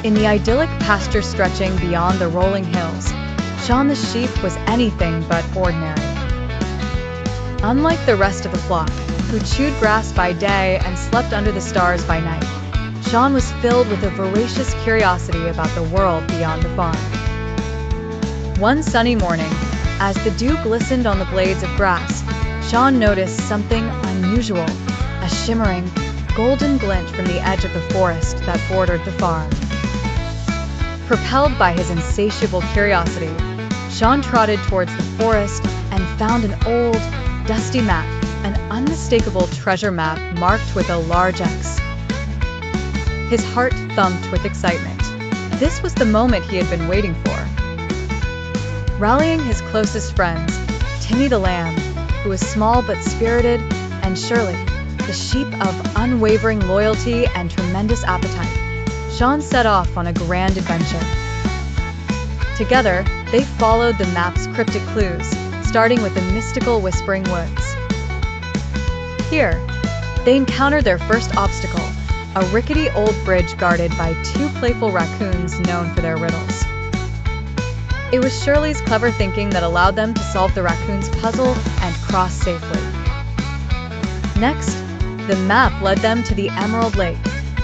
In the idyllic pasture stretching beyond the rolling hills, Shaun the Sheep was anything but ordinary. Unlike the rest of the flock, who chewed grass by day and slept under the stars by night, Shaun was filled with a voracious curiosity about the world beyond the farm. One sunny morning, as the dew glistened on the blades of grass, Shaun noticed something unusual, a shimmering, golden glint from the edge of the forest that bordered the farm. Propelled by his insatiable curiosity, Shaun trotted towards the forest and found an old, dusty map, an unmistakable treasure map marked with a large X. His heart thumped with excitement. This was the moment he had been waiting for. Rallying his closest friends, Timmy the lamb, who was small but spirited, and Shirley, the sheep of unwavering loyalty and tremendous appetite, Shaun set off on a grand adventure. Together, they followed the map's cryptic clues, starting with the mystical Whispering Woods. Here, they encountered their first obstacle, a rickety old bridge guarded by two playful raccoons known for their riddles. It was Shirley's clever thinking that allowed them to solve the raccoons' puzzle and cross safely. Next, the map led them to the Emerald Lake,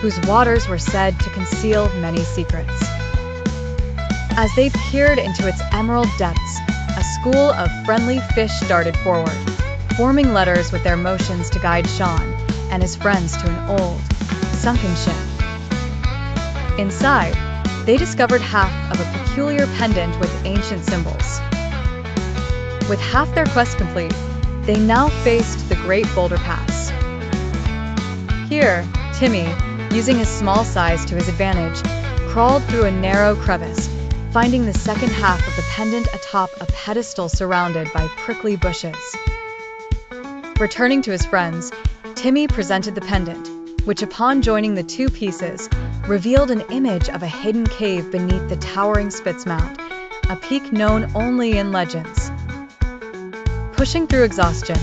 whose waters were said to conceal many secrets. As they peered into its emerald depths, a school of friendly fish darted forward, forming letters with their motions to guide Shaun and his friends to an old, sunken ship. Inside, they discovered half of a peculiar pendant with ancient symbols. With half their quest complete, they now faced the Great Boulder Pass. Here, Timmy, using his small size to his advantage, crawled through a narrow crevice, finding the second half of the pendant atop a pedestal surrounded by prickly bushes. Returning to his friends, Timmy presented the pendant, which upon joining the two pieces, revealed an image of a hidden cave beneath the towering Spitz Mount, a peak known only in legends. Pushing through exhaustion,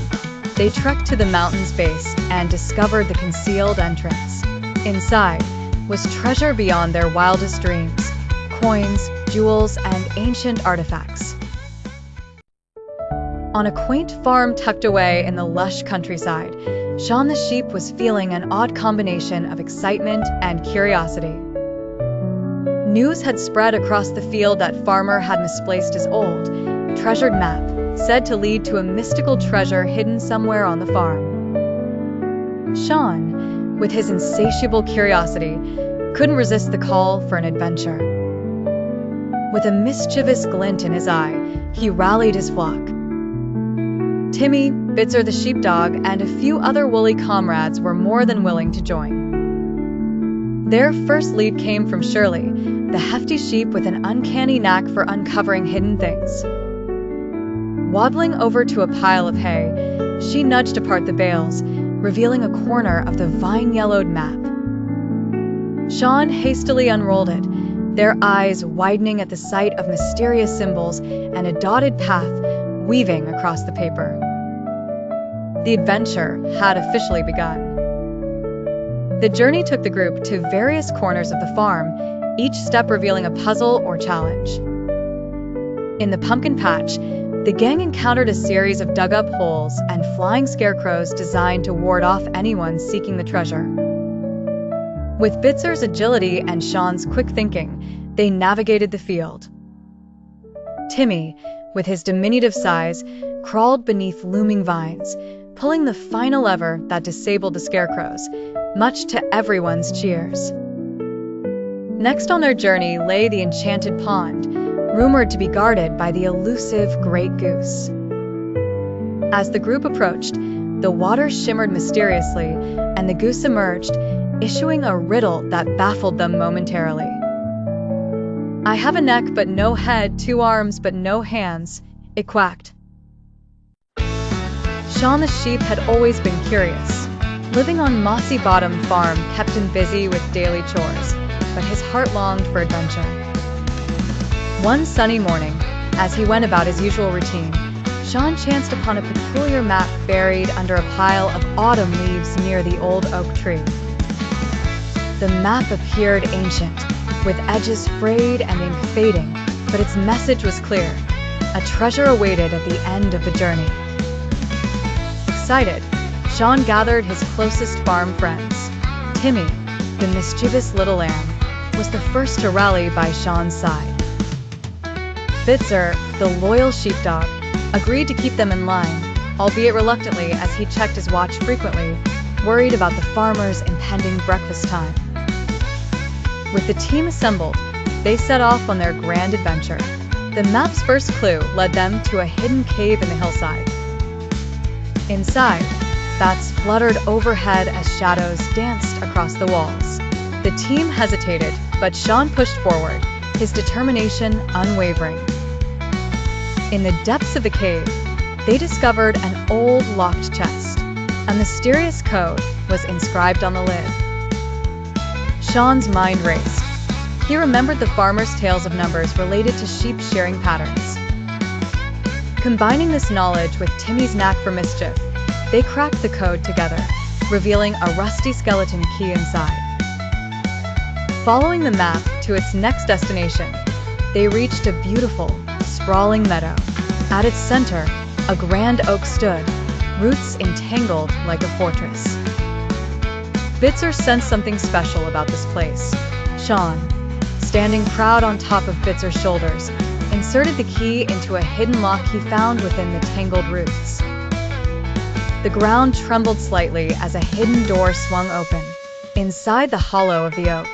they trekked to the mountain's base and discovered the concealed entrance. Inside was treasure beyond their wildest dreams, coins, jewels, and ancient artifacts. On a quaint farm tucked away in the lush countryside, Shaun the Sheep was feeling an odd combination of excitement and curiosity. News had spread across the field that farmer had misplaced his old, treasured map, said to lead to a mystical treasure hidden somewhere on the farm. Shaun, with his insatiable curiosity, couldn't resist the call for an adventure. With a mischievous glint in his eye, he rallied his flock. Timmy, Bitzer the sheepdog, and a few other woolly comrades were more than willing to join. Their first lead came from Shirley, the hefty sheep with an uncanny knack for uncovering hidden things. Waddling over to a pile of hay, she nudged apart the bales, revealing a corner of the vine-yellowed map. Shaun hastily unrolled it, their eyes widening at the sight of mysterious symbols and a dotted path weaving across the paper. The adventure had officially begun. The journey took the group to various corners of the farm, each step revealing a puzzle or challenge. In the pumpkin patch, the gang encountered a series of dug-up holes and flying scarecrows designed to ward off anyone seeking the treasure. With Bitzer's agility and Shaun's quick thinking, they navigated the field. Timmy, with his diminutive size, crawled beneath looming vines, pulling the final lever that disabled the scarecrows, much to everyone's cheers. Next on their journey lay the enchanted pond, rumored to be guarded by the elusive Great Goose. As the group approached, the water shimmered mysteriously, and the goose emerged, issuing a riddle that baffled them momentarily. "I have a neck but no head, 2 arms but no hands," it quacked. Shaun the Sheep had always been curious. Living on Mossy Bottom Farm kept him busy with daily chores, but his heart longed for adventure. One sunny morning, as he went about his usual routine, Shaun chanced upon a peculiar map buried under a pile of autumn leaves near the old oak tree. The map appeared ancient, with edges frayed and ink fading, but its message was clear. A treasure awaited at the end of the journey. Excited, Shaun gathered his closest farm friends. Timmy, the mischievous little lamb, was the first to rally by Shaun's side. Bitzer, the loyal sheepdog, agreed to keep them in line, albeit reluctantly as he checked his watch frequently, worried about the farmer's impending breakfast time. With the team assembled, they set off on their grand adventure. The map's first clue led them to a hidden cave in the hillside. Inside, bats fluttered overhead as shadows danced across the walls. The team hesitated, but Shaun pushed forward, his determination unwavering. In the depths of the cave, they discovered an old locked chest. A mysterious code was inscribed on the lid. Shaun's mind raced. He remembered the farmer's tales of numbers related to sheep shearing patterns. Combining this knowledge with Timmy's knack for mischief, they cracked the code together, revealing a rusty skeleton key inside. Following the map to its next destination, they reached a beautiful, sprawling meadow. At its center, a grand oak stood, roots entangled like a fortress. Bitzer sensed something special about this place. Shaun, standing proud on top of Bitzer's shoulders, inserted the key into a hidden lock he found within the tangled roots. The ground trembled slightly as a hidden door swung open. Inside the hollow of the oak,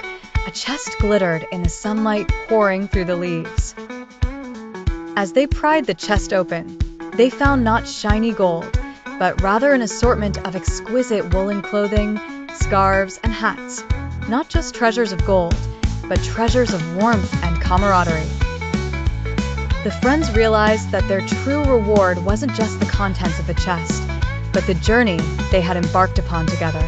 a chest glittered in the sunlight pouring through the leaves. As they pried the chest open, they found not shiny gold, but rather an assortment of exquisite woolen clothing, scarves, and hats. Not just treasures of gold, but treasures of warmth and camaraderie. The friends realized that their true reward wasn't just the contents of the chest, but the journey they had embarked upon together.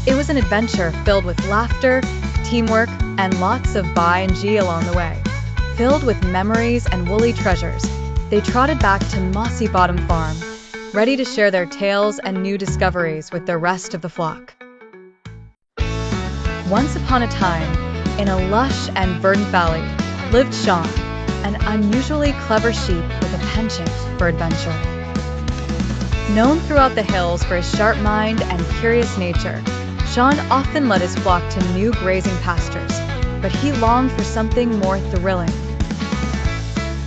It was an adventure filled with laughter, teamwork, and lots of bye and gee along the way. Filled with memories and woolly treasures, they trotted back to Mossy Bottom Farm, ready to share their tales and new discoveries with the rest of the flock. Once upon a time, in a lush and verdant valley, lived Shaun, an unusually clever sheep with a penchant for adventure. Known throughout the hills for his sharp mind and curious nature, Shaun often led his flock to new grazing pastures, but he longed for something more thrilling.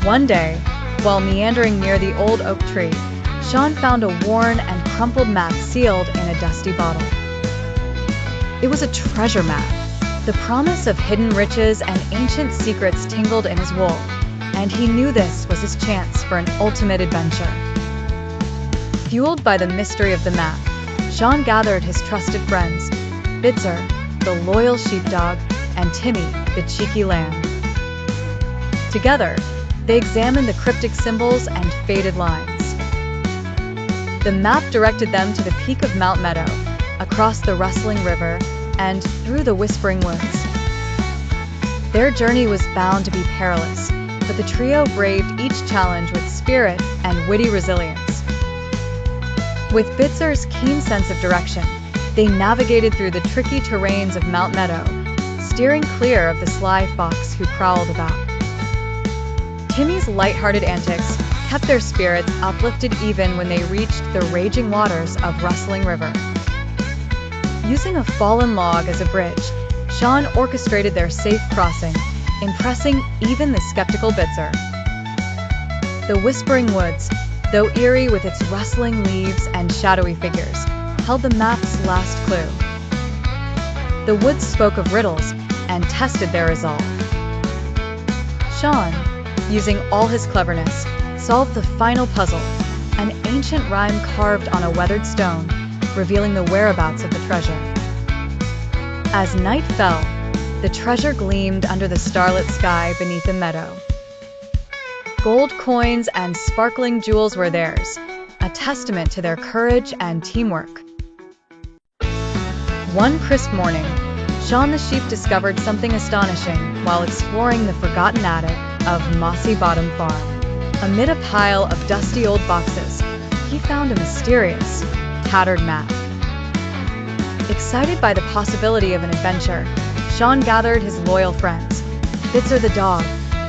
One day, while meandering near the old oak tree, Shaun found a worn and crumpled map sealed in a dusty bottle. It was a treasure map. The promise of hidden riches and ancient secrets tingled in his wool, and he knew this was his chance for an ultimate adventure. Fueled by the mystery of the map, Shaun gathered his trusted friends, Bitzer, the loyal sheepdog, and Timmy, the cheeky lamb. Together, they examined the cryptic symbols and faded lines. The map directed them to the peak of Mount Meadow, across the rustling river, and through the whispering woods. Their journey was bound to be perilous, but the trio braved each challenge with spirit and witty resilience. With Bitzer's keen sense of direction, they navigated through the tricky terrains of Mount Meadow, steering clear of the sly fox who prowled about. Timmy's lighthearted antics kept their spirits uplifted even when they reached the raging waters of Rustling River. Using a fallen log as a bridge, Shaun orchestrated their safe crossing, impressing even the skeptical Bitzer. The Whispering Woods, though eerie with its rustling leaves and shadowy figures, held the map's last clue. The woods spoke of riddles and tested their resolve. Shaun, using all his cleverness, solved the final puzzle, an ancient rhyme carved on a weathered stone, revealing the whereabouts of the treasure. As night fell, the treasure gleamed under the starlit sky beneath the meadow. Gold coins and sparkling jewels were theirs, a testament to their courage and teamwork. One crisp morning, Shaun the Sheep discovered something astonishing while exploring the forgotten attic of Mossy Bottom Farm. Amid a pile of dusty old boxes, he found a mysterious, tattered map. Excited by the possibility of an adventure, Shaun gathered his loyal friends, Bitzer the dog,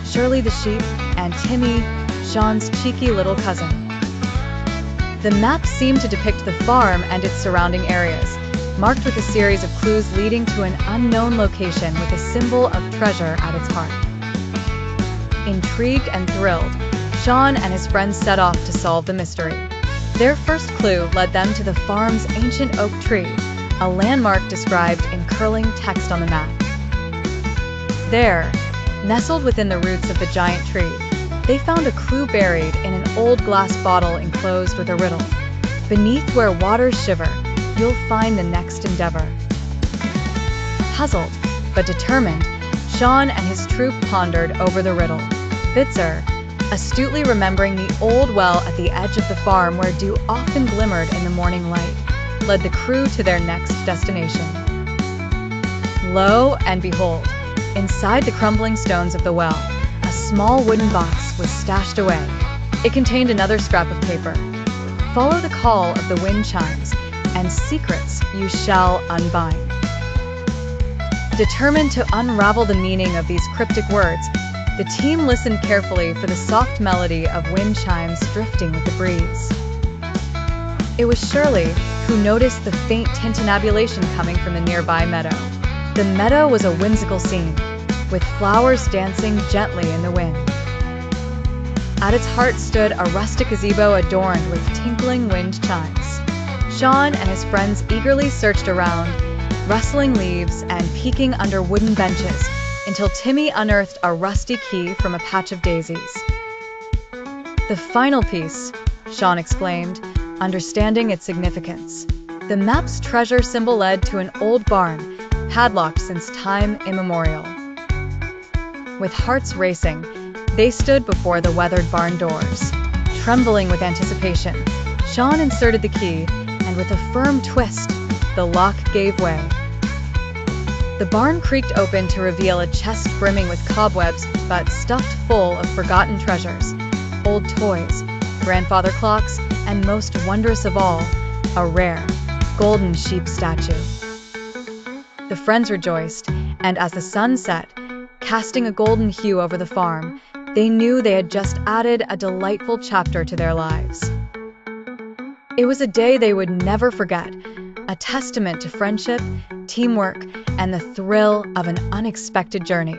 Shirley the sheep, and Timmy, Shaun's cheeky little cousin. The map seemed to depict the farm and its surrounding areas, marked with a series of clues leading to an unknown location with a symbol of treasure at its heart. Intrigued and thrilled, Shaun and his friends set off to solve the mystery. Their first clue led them to the farm's ancient oak tree, a landmark described in curling text on the map. There, nestled within the roots of the giant tree, they found a clue buried in an old glass bottle enclosed with a riddle. Beneath where waters shiver, you'll find the next endeavor. Puzzled, but determined, Shaun and his troop pondered over the riddle. Bitzer, astutely remembering the old well at the edge of the farm where dew often glimmered in the morning light, led the crew to their next destination. Lo and behold, inside the crumbling stones of the well, a small wooden box was stashed away. It contained another scrap of paper. Follow the call of the wind chimes, and secrets you shall unbind. Determined to unravel the meaning of these cryptic words, the team listened carefully for the soft melody of wind chimes drifting with the breeze. It was Shirley who noticed the faint tintinnabulation coming from the nearby meadow. The meadow was a whimsical scene, with flowers dancing gently in the wind. At its heart stood a rustic gazebo adorned with tinkling wind chimes. Shaun and his friends eagerly searched around, rustling leaves and peeking under wooden benches, until Timmy unearthed a rusty key from a patch of daisies. "The final piece," Shaun exclaimed, understanding its significance. The map's treasure symbol led to an old barn, padlocked since time immemorial. With hearts racing, they stood before the weathered barn doors. Trembling with anticipation, Shaun inserted the key, and with a firm twist, the lock gave way. The barn creaked open to reveal a chest brimming with cobwebs but stuffed full of forgotten treasures, old toys, grandfather clocks, and most wondrous of all, a rare, golden sheep statue. The friends rejoiced, and as the sun set, casting a golden hue over the farm, they knew they had just added a delightful chapter to their lives. It was a day they would never forget, a testament to friendship, teamwork, and the thrill of an unexpected journey.